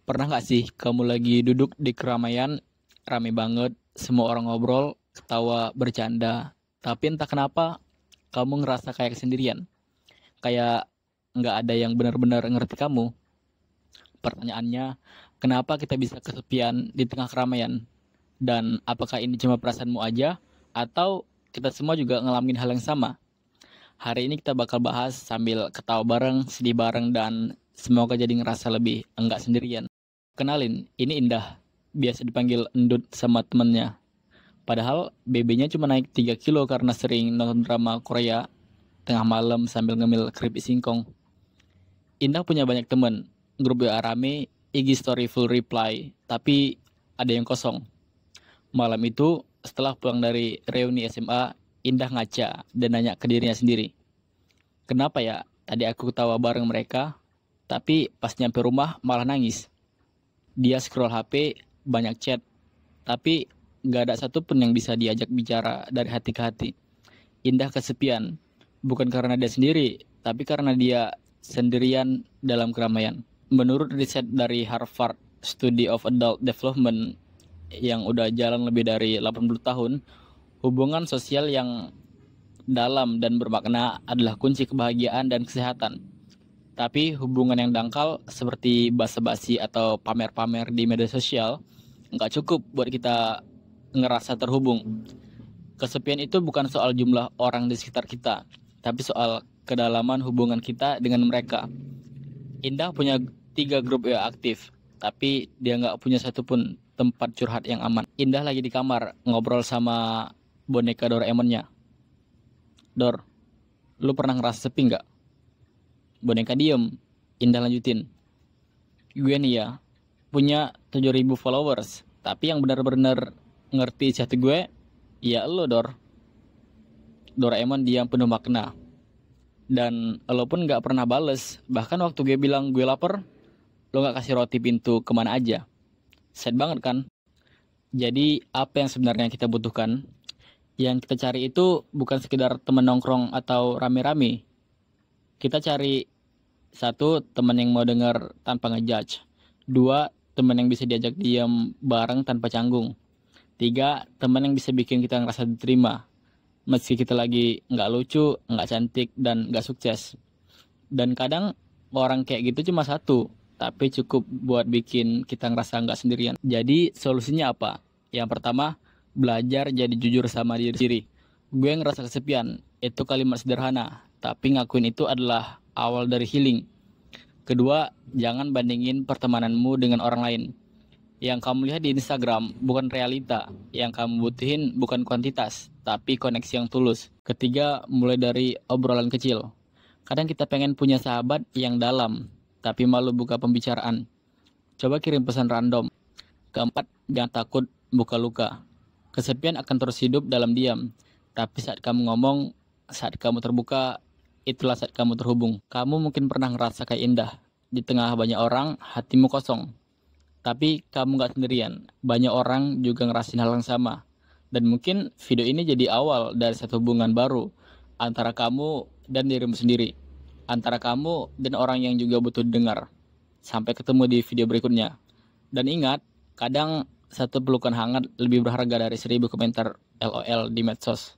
Pernah nggak sih kamu lagi duduk di keramaian, rame banget, semua orang ngobrol, ketawa, bercanda, tapi entah kenapa kamu ngerasa kayak sendirian, kayak nggak ada yang benar-benar ngerti kamu. Pertanyaannya, kenapa kita bisa kesepian di tengah keramaian? Dan apakah ini cuma perasaanmu aja, atau kita semua juga ngalamin hal yang sama? Hari ini kita bakal bahas sambil ketawa bareng, sedih bareng, dan semoga jadi ngerasa lebih enggak sendirian. Kenalin, ini Indah. Biasa dipanggil Endut sama temennya. Padahal BB-nya cuma naik 3 kilo karena sering nonton drama Korea tengah malam sambil ngemil keripik singkong. Indah punya banyak temen. Grup WA rame, IG story full reply, tapi ada yang kosong. Malam itu, setelah pulang dari reuni SMA, Indah ngaca dan nanya ke dirinya sendiri. Kenapa ya tadi aku ketawa bareng mereka, tapi pas nyampe rumah malah nangis. Dia scroll HP, banyak chat, tapi gak ada satupun yang bisa diajak bicara dari hati ke hati. Indah kesepian, bukan karena dia sendiri, tapi karena dia sendirian dalam keramaian. Menurut riset dari Harvard Study of Adult Development yang udah jalan lebih dari 80 tahun, hubungan sosial yang dalam dan bermakna adalah kunci kebahagiaan dan kesehatan. Tapi hubungan yang dangkal seperti basa-basi atau pamer-pamer di media sosial nggak cukup buat kita ngerasa terhubung. Kesepian itu bukan soal jumlah orang di sekitar kita, tapi soal kedalaman hubungan kita dengan mereka. Indah punya 3 grup WA aktif, tapi dia nggak punya satupun tempat curhat yang aman. Indah lagi di kamar ngobrol sama boneka Doraemonnya. Dor, lu pernah ngerasa sepi nggak? Boneka diem. Indah lanjutin. Gue nih ya, punya 7.000 followers. Tapi yang benar-benar ngerti isi hati gue, ya lo Dor. Doraemon diam penuh makna. Dan lo pun gak pernah bales. Bahkan waktu gue bilang gue lapar, lo gak kasih roti pintu kemana aja. Sad banget kan? Jadi apa yang sebenarnya kita butuhkan? Yang kita cari itu bukan sekedar temen nongkrong atau rame-rame. Kita cari satu, teman yang mau dengar tanpa ngejudge. Dua, teman yang bisa diajak diam bareng tanpa canggung. Tiga, teman yang bisa bikin kita ngerasa diterima. Meski kita lagi nggak lucu, nggak cantik, dan nggak sukses. Dan kadang orang kayak gitu cuma satu, tapi cukup buat bikin kita ngerasa nggak sendirian. Jadi solusinya apa? Yang pertama, belajar jadi jujur sama diri sendiri. Gue ngerasa kesepian, itu kalimat sederhana, tapi ngakuin itu adalah awal dari healing. Kedua, jangan bandingin pertemananmu dengan orang lain. Yang kamu lihat di Instagram bukan realita. Yang kamu butuhin bukan kuantitas, tapi koneksi yang tulus. Ketiga, mulai dari obrolan kecil. Kadang kita pengen punya sahabat yang dalam, tapi malu buka pembicaraan. Coba kirim pesan random. Keempat, jangan takut buka luka. Kesepian akan terus hidup dalam diam. Tapi saat kamu ngomong, saat kamu terbuka, itulah saat kamu terhubung. Kamu mungkin pernah ngerasa kayak Indah. Di tengah banyak orang, hatimu kosong. Tapi kamu gak sendirian. Banyak orang juga ngerasain hal yang sama. Dan mungkin video ini jadi awal dari satu hubungan baru. Antara kamu dan dirimu sendiri. Antara kamu dan orang yang juga butuh dengar. Sampai ketemu di video berikutnya. Dan ingat, kadang satu pelukan hangat lebih berharga dari 1000 komentar LOL di medsos.